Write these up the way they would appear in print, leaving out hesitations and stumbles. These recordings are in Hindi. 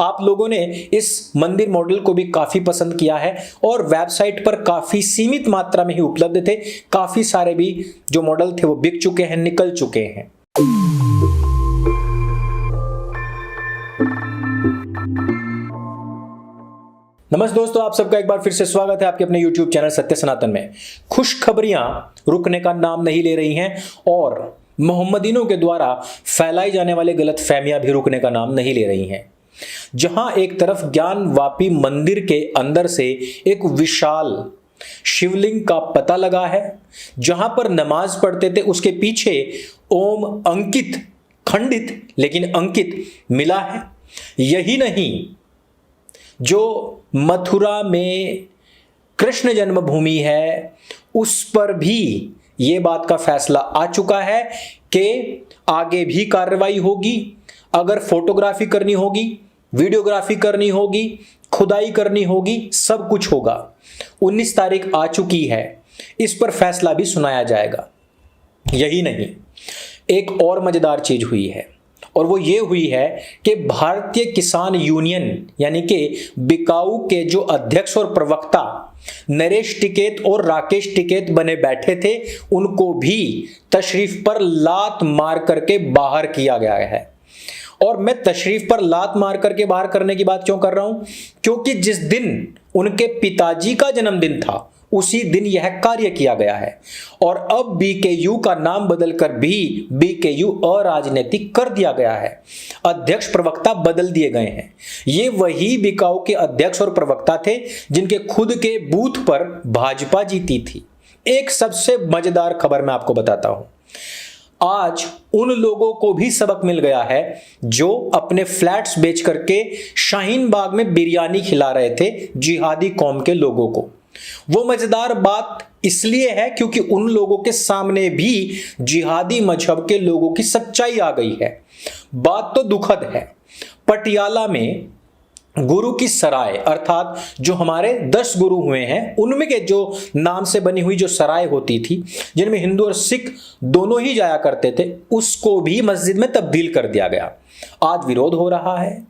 आप लोगों ने इस मंदिर मॉडल को भी काफी पसंद किया है और वेबसाइट पर काफी सीमित मात्रा में ही उपलब्ध थे। काफी सारे भी जो मॉडल थे वो बिक चुके हैं, निकल चुके हैं। नमस्ते दोस्तों, आप सबका एक बार फिर से स्वागत है आपके अपने YouTube चैनल सत्य सनातन में। खुशखबरियां रुकने का नाम नहीं ले रही हैं और मोहम्मदीनों के द्वारा फैलाई जाने वाली गलतफहमियां भी रुकने का नाम नहीं ले रही हैं। जहां एक तरफ ज्ञानवापी मंदिर के अंदर से एक विशाल शिवलिंग का पता लगा है, जहां पर नमाज पढ़ते थे उसके पीछे ओम अंकित, खंडित लेकिन अंकित मिला है। यही नहीं, जो मथुरा में कृष्ण जन्मभूमि है उस पर भी ये बात का फैसला आ चुका है कि आगे भी कार्रवाई होगी। अगर फोटोग्राफी करनी होगी, वीडियोग्राफी करनी होगी, खुदाई करनी होगी, सब कुछ होगा। 19 तारीख आ चुकी है, इस पर फैसला भी सुनाया जाएगा। यही नहीं, एक और मजेदार चीज हुई है और वो ये हुई है कि भारतीय किसान यूनियन यानी कि बिकाऊ के जो अध्यक्ष और प्रवक्ता नरेश टिकैत और राकेश टिकैत बने बैठे थे, उनको भी तशरीफ पर लात मार करके बाहर किया गया है। और मैं तशरीफ पर लात मार करके बाहर करने की बात क्यों कर रहा हूं? क्योंकि जिस दिन उनके पिताजी का जन्मदिन था उसी दिन यह कार्य किया गया है और अब बीकेयू का नाम बदलकर भी बीकेयू अराजनीतिक कर दिया गया है। अध्यक्ष प्रवक्ता बदल दिए गए हैं। ये वही बिकाऊ के अध्यक्ष और प्रवक्ता थे जिनके खुद के बूथ पर भाजपा जीती थी। एक सबसे मजेदार खबर मैं आपको बताता हूं। आज उन लोगों को भी सबक मिल गया है जो अपने फ्लैट्स बेच करके शाहीन बाग में बिरयानी खिला रहे थे जिहादी कौम के लोगों को। वो मजेदार बात इसलिए है क्योंकि उन लोगों के सामने भी जिहादी मजहब के लोगों की सच्चाई आ गई है। बात तो दुखद है। पटियाला में गुरु की सराय, अर्थात जो हमारे 10 गुरु हुए हैं उनमें के जो नाम से बनी हुई जो सराय होती थी जिनमें हिंदू और सिख दोनों ही जाया करते थे, उसको भी मस्जिद में तब्दील कर दिया गया। आज विरोध हो रहा है।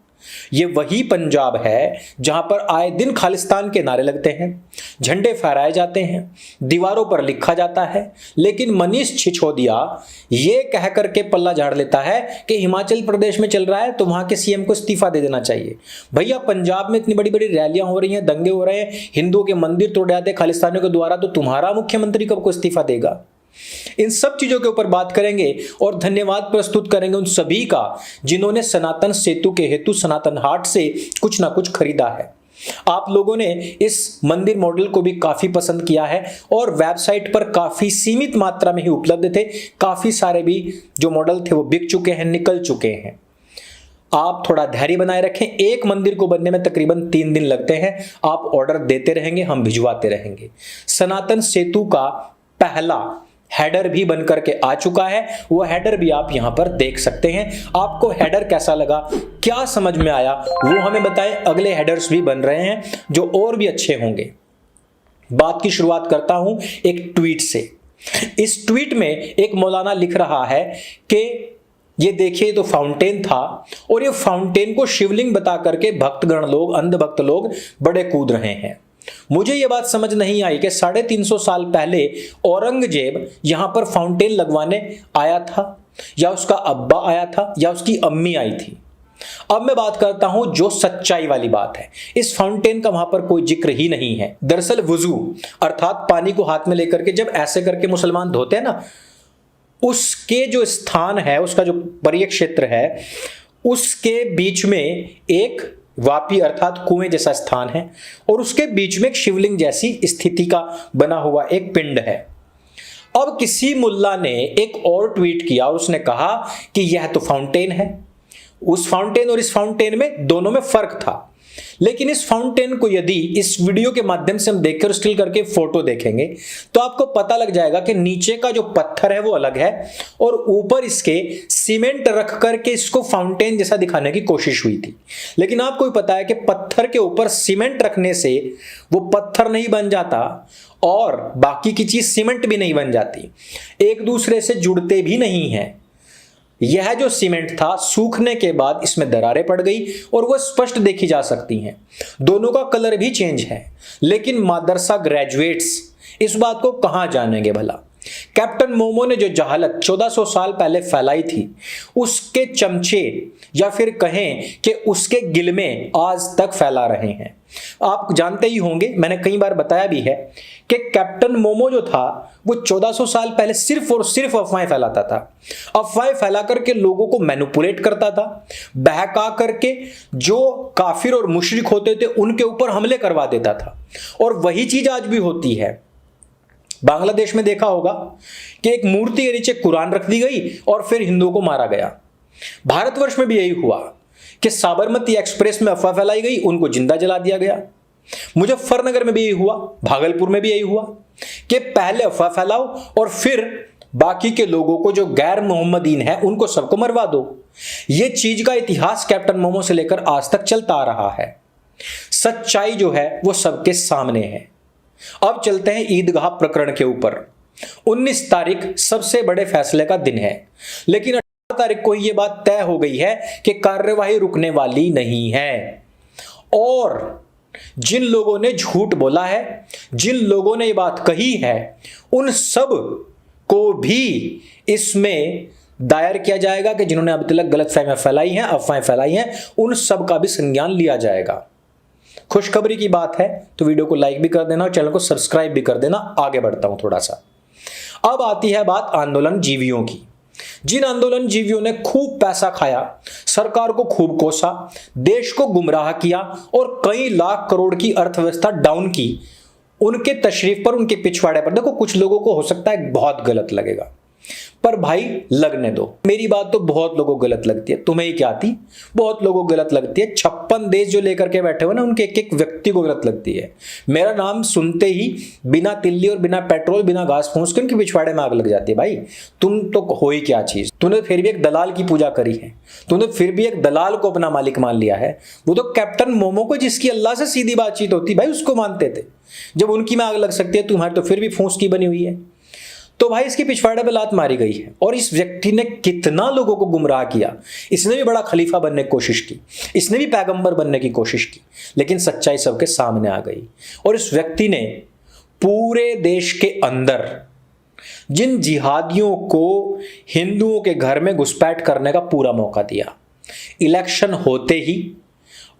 ये वही पंजाब है जहां पर आए दिन खालिस्तान के नारे लगते हैं, झंडे फहराए जाते हैं, दीवारों पर लिखा जाता है, लेकिन मनीष सिसोदिया ये कह करके पल्ला झाड़ लेता है कि हिमाचल प्रदेश में चल रहा है तो वहां के सीएम को इस्तीफा दे देना चाहिए। भैया, पंजाब में इतनी बड़ी बड़ी रैलियां हो रही हैं, दंगे हो रहे हैं, हिंदुओं के मंदिर तोड़े जाते खालिस्तानियों के द्वारा, तो तुम्हारा मुख्यमंत्री कब को इस्तीफा देगा? इन सब चीजों के ऊपर बात करेंगे और धन्यवाद प्रस्तुत करेंगे उन सभी का जिन्होंने सनातन सेतु के हेतु सनातन हाट से कुछ ना कुछ खरीदा है। आप लोगों ने इस मंदिर मॉडल को भी काफी पसंद किया है और वेबसाइट पर काफी सीमित मात्रा में ही उपलब्ध थे। काफी सारे भी जो मॉडल थे वो बिक चुके हैं, निकल चुके हैं। आप थोड़ा धैर्य बनाए रखें। एक मंदिर को बनने में तकरीबन 3 दिन लगते हैं। आप ऑर्डर देते रहेंगे, हम भिजवाते रहेंगे। सनातन सेतु का पहला हेडर भी बनकर के आ चुका है, वो हेडर भी आप यहां पर देख सकते हैं। आपको हेडर कैसा लगा, क्या समझ में आया, वो हमें बताएं। अगले हेडर्स भी बन रहे हैं जो और भी अच्छे होंगे। बात की शुरुआत करता हूं एक ट्वीट से। इस ट्वीट में एक मौलाना लिख रहा है कि ये देखिए तो फाउंटेन था और ये फाउंटेन को शिवलिंग बता करके भक्तगण लोग, अंधभक्त लोग बड़े कूद रहे हैं। मुझे यह बात समझ नहीं आई कि 350 साल पहले औरंगजेब यहां पर फाउंटेन लगवाने आया था या उसका अब्बा आया था या उसकी अम्मी आई थी। अब मैं बात करता हूं जो सच्चाई वाली बात है। इस फाउंटेन का वहां पर कोई जिक्र ही नहीं है। दरअसल वुजू अर्थात पानी को हाथ में लेकर के जब ऐसे करके मुसलमान धोते हैं ना, उसके जो स्थान है, उसका जो परिय क्षेत्र है, उसके बीच में एक वापी अर्थात कुएं जैसा स्थान है और उसके बीच में एक शिवलिंग जैसी स्थिति का बना हुआ एक पिंड है। अब किसी मुल्ला ने एक और ट्वीट किया और उसने कहा कि यह तो फाउंटेन है। उस फाउंटेन और इस फाउंटेन में दोनों में फर्क था, लेकिन इस फाउंटेन को यदि इस वीडियो के माध्यम से हम देखकर स्टिल करके फोटो देखेंगे तो आपको पता लग जाएगा कि नीचे का जो पत्थर है वो अलग है और ऊपर इसके सीमेंट रख करके इसको फाउंटेन जैसा दिखाने की कोशिश हुई थी। लेकिन आपको भी पता है कि पत्थर के ऊपर सीमेंट रखने से वो पत्थर नहीं बन जाता और बाकी की चीज सीमेंट भी नहीं बन जाती, एक दूसरे से जुड़ते भी नहीं है। यह जो सीमेंट था सूखने के बाद इसमें दरारें पड़ गई और वह स्पष्ट देखी जा सकती हैं। दोनों का कलर भी चेंज है, लेकिन मदरसा ग्रेजुएट्स इस बात को कहां जानेंगे भला। कैप्टन मोमो ने जो जहालत 1400 साल पहले फैलाई थी, उसके चमचे या फिर कहें कि उसके गिलमे आज तक फैला रहे हैं। आप जानते ही होंगे, मैंने कई बार बताया भी है कि कैप्टन मोमो जो था वो 1400 साल पहले सिर्फ और सिर्फ अफवाहें फैलाता था। अफवाहें फैला करके लोगों को मैनिपुलेट करता था, बहका करके जो काफिर और मुशरिक होते थे उनके ऊपर हमले करवा देता था। और वही चीज आज भी होती है। बांग्लादेश में देखा होगा कि एक मूर्ति के नीचे कुरान रख दी गई और फिर हिंदुओं को मारा गया। भारतवर्ष में भी यही हुआ कि साबरमती एक्सप्रेस में अफवाह फैलाई गई, उनको जिंदा जला दिया गया। मुजफ्फरनगर में भी यही हुआ, भागलपुर में भी यही हुआ कि पहले अफवाह फैलाओ और फिर बाकी के लोगों को जो गैर मोहम्मदीन है उनको सबको मरवा दो। यह चीज का इतिहास कैप्टन मोमो से लेकर आज तक चलता आ रहा है। सच्चाई जो है वो सबके सामने है। अब चलते हैं ईदगाह प्रकरण के ऊपर। 19 तारीख सबसे बड़े फैसले का दिन है, लेकिन 18 तारीख को यह बात तय हो गई है कि कार्यवाही रुकने वाली नहीं है। और जिन लोगों ने झूठ बोला है, जिन लोगों ने यह बात कही है, उन सब को भी इसमें दायर किया जाएगा कि जिन्होंने अभी तक गलतफहमियां फैलाई हैं, अफवाहें फैलाई हैं, उन सब का भी संज्ञान लिया जाएगा। खुशखबरी की बात है तो वीडियो को लाइक भी कर देना और चैनल को सब्सक्राइब भी कर देना। आगे बढ़ता हूं थोड़ा सा। अब आती है बात आंदोलन जीवियों की। जिन आंदोलन जीवियों ने खूब पैसा खाया, सरकार को खूब कोसा, देश को गुमराह किया और कई लाख करोड़ की अर्थव्यवस्था डाउन की, उनके तशरीफ पर, उनके पिछवाड़े पर देखो, कुछ लोगों को हो सकता है बहुत गलत लगेगा, पर भाई लगने दो। मेरी बात तो बहुत लोगों को गलत लगती है, तुम्हें ही क्या आती, बहुत लोगों को गलत लगती है। 56 देश जो लेकर के बैठे हुए ना, उनके एक एक व्यक्ति को गलत लगती है। मेरा नाम सुनते ही बिना तिल्ली और बिना पेट्रोल, बिना घास फूस के उनके पिछवाड़े में आग लग जाती है। भाई तुम तो हो ही क्या चीज, तूने फिर भी एक दलाल की पूजा करी है, तूने फिर भी एक दलाल को अपना मालिक मान लिया है। वो तो कैप्टन मोमो को, जिसकी अल्लाह से सीधी बातचीत होती, भाई उसको मानते थे। जब उनकी में आग लग सकती है, तुम्हारी तो फिर भी फूस की बनी हुई है। तो भाई इसके पिछवाड़े पे लात मारी गई है। और इस व्यक्ति ने कितना लोगों को गुमराह किया। इसने भी बड़ा खलीफा बनने की कोशिश की, इसने भी पैगंबर बनने की कोशिश की, लेकिन सच्चाई सबके सामने आ गई। और इस व्यक्ति ने पूरे देश के अंदर जिन जिहादियों को हिंदुओं के घर में घुसपैठ करने का पूरा मौका दिया, इलेक्शन होते ही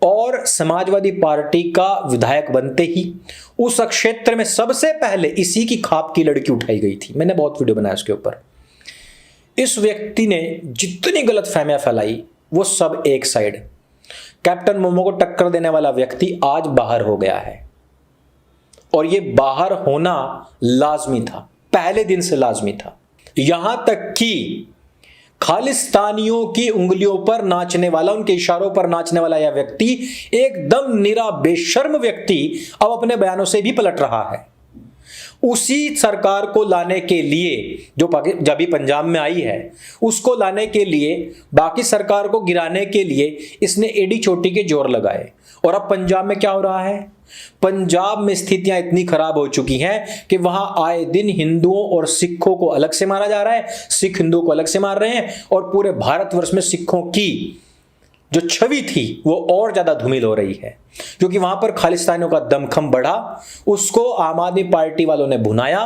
और समाजवादी पार्टी का विधायक बनते ही उस क्षेत्र में सबसे पहले इसी की खाप की लड़की उठाई गई थी। मैंने बहुत वीडियो बनाया उसके ऊपर। इस व्यक्ति ने जितनी गलतफहमियां फैलाई वो सब एक साइड। कैप्टन मोमो को टक्कर देने वाला व्यक्ति आज बाहर हो गया है, और ये बाहर होना लाजमी था, पहले दिन से लाजमी था। यहां तक कि खालिस्तानियों की उंगलियों पर नाचने वाला, उनके इशारों पर नाचने वाला यह व्यक्ति, एकदम निरा बेशर्म व्यक्ति, अब अपने बयानों से भी पलट रहा है। उसी सरकार को लाने के लिए जो जब भी पंजाब में आई है, उसको लाने के लिए, बाकी सरकार को गिराने के लिए इसने एडी चोटी के जोर लगाए। और अब पंजाब में क्या हो रहा है? पंजाब में स्थितियां इतनी खराब हो चुकी हैं कि वहां आए दिन हिंदुओं और सिखों को अलग से मारा जा रहा है, सिख हिंदुओं को अलग से मार रहे हैं, और पूरे भारतवर्ष में सिखों की जो छवि थी वो और ज्यादा धूमिल हो रही है, क्योंकि वहां पर खालिस्तानियों का दमखम बढ़ा। उसको आम आदमी पार्टी वालों ने भुनाया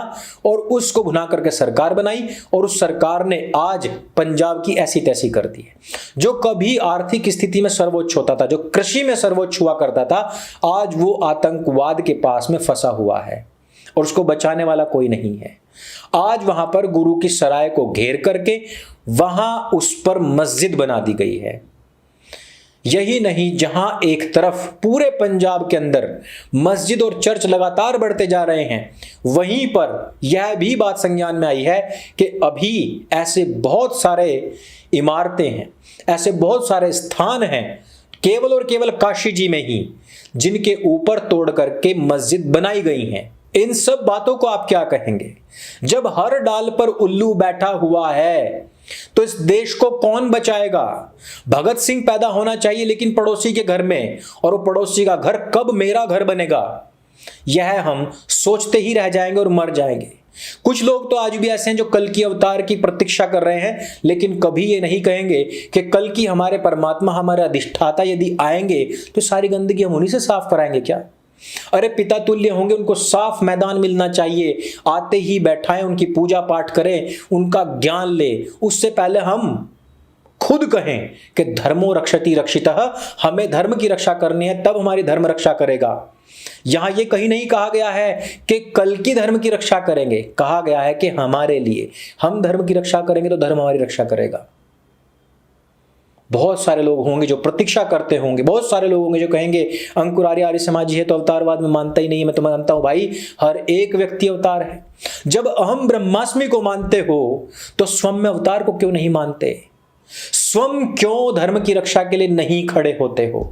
और उसको भुना करके सरकार बनाई, और उस सरकार ने आज पंजाब की ऐसी तैसी कर दी है। जो कभी आर्थिक स्थिति में सर्वोच्च होता था, जो कृषि में सर्वोच्च हुआ करता था, आज वो आतंकवाद के पास में फंसा हुआ है और उसको बचाने वाला कोई नहीं है। आज वहां पर गुरु की सराय को घेर करके वहां उस पर मस्जिद बना दी गई है। यही नहीं, जहां एक तरफ पूरे पंजाब के अंदर मस्जिद और चर्च लगातार बढ़ते जा रहे हैं, वहीं पर यह भी बात संज्ञान में आई है कि अभी ऐसे बहुत सारे इमारतें हैं, ऐसे बहुत सारे स्थान हैं, केवल और केवल काशी जी में ही, जिनके ऊपर तोड़ करके मस्जिद बनाई गई हैं। इन सब बातों को आप क्या कहेंगे? जब हर डाल पर उल्लू बैठा हुआ है तो इस देश को कौन बचाएगा? भगत सिंह पैदा होना चाहिए लेकिन पड़ोसी के घर में, और वो पड़ोसी का घर कब मेरा घर बनेगा, यह हम सोचते ही रह जाएंगे और मर जाएंगे। कुछ लोग तो आज भी ऐसे हैं जो कल की अवतार की प्रतीक्षा कर रहे हैं, लेकिन कभी ये नहीं कहेंगे कि कल की हमारे परमात्मा, हमारे अधिष्ठाता यदि आएंगे तो सारी गंदगी हम उन्हीं से साफ कराएंगे क्या? अरे पिता तुल्य होंगे, उनको साफ मैदान मिलना चाहिए, आते ही बैठाएं, उनकी पूजा पाठ करें, उनका ज्ञान ले। उससे पहले हम खुद कहें कि धर्मो रक्षति रक्षितः, हमें धर्म की रक्षा करनी है, तब हमारी धर्म रक्षा करेगा। यहां यह कहीं नहीं कहा गया है कि कल की धर्म की रक्षा करेंगे, कहा गया है कि हमारे लिए, हम धर्म की रक्षा करेंगे तो धर्म हमारी रक्षा करेगा। बहुत सारे लोग होंगे जो प्रतीक्षा करते होंगे, बहुत सारे लोग होंगे जो कहेंगे अंकुर आर्य समाजी है तो अवतारवाद में मानता ही नहीं है। मैं तो मानता हूं भाई, हर एक व्यक्ति अवतार है। जब अहम ब्रह्मास्मि को मानते हो तो स्वयं में अवतार को क्यों नहीं मानते? स्वयं क्यों धर्म की रक्षा के लिए नहीं खड़े होते हो?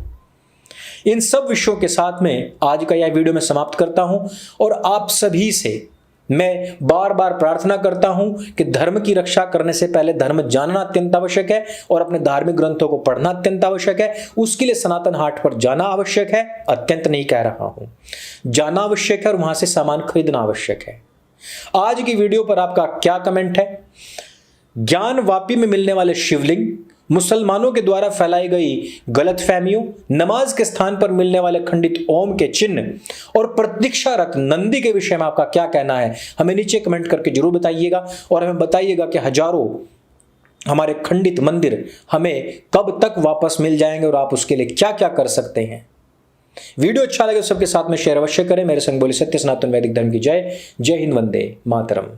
इन सब विषयों के साथ में आज का यह वीडियो मैं समाप्त करता हूं और आप सभी से मैं बार बार प्रार्थना करता हूं कि धर्म की रक्षा करने से पहले धर्म जानना अत्यंत आवश्यक है और अपने धार्मिक ग्रंथों को पढ़ना अत्यंत आवश्यक है। उसके लिए सनातन हाट पर जाना आवश्यक है, अत्यंत नहीं कह रहा हूं, जाना आवश्यक है और वहां से सामान खरीदना आवश्यक है। आज की वीडियो पर आपका क्या कमेंट है? ज्ञानवापी में मिलने वाले शिवलिंग, मुसलमानों के द्वारा फैलाई गई गलतफहमियों, नमाज के स्थान पर मिलने वाले खंडित ओम के चिन्ह और प्रतीक्षारत नंदी के विषय में आपका क्या कहना है? हमें नीचे कमेंट करके जरूर बताइएगा और हमें बताइएगा कि हजारों हमारे खंडित मंदिर हमें कब तक वापस मिल जाएंगे और आप उसके लिए क्या क्या कर सकते हैं। वीडियो अच्छा लगे तो सबके साथ में शेयर अवश्य करें। मेरे संग बोले सत्य सनातन वैदिक धर्म की जय। जय हिंद, वंदे मातरम।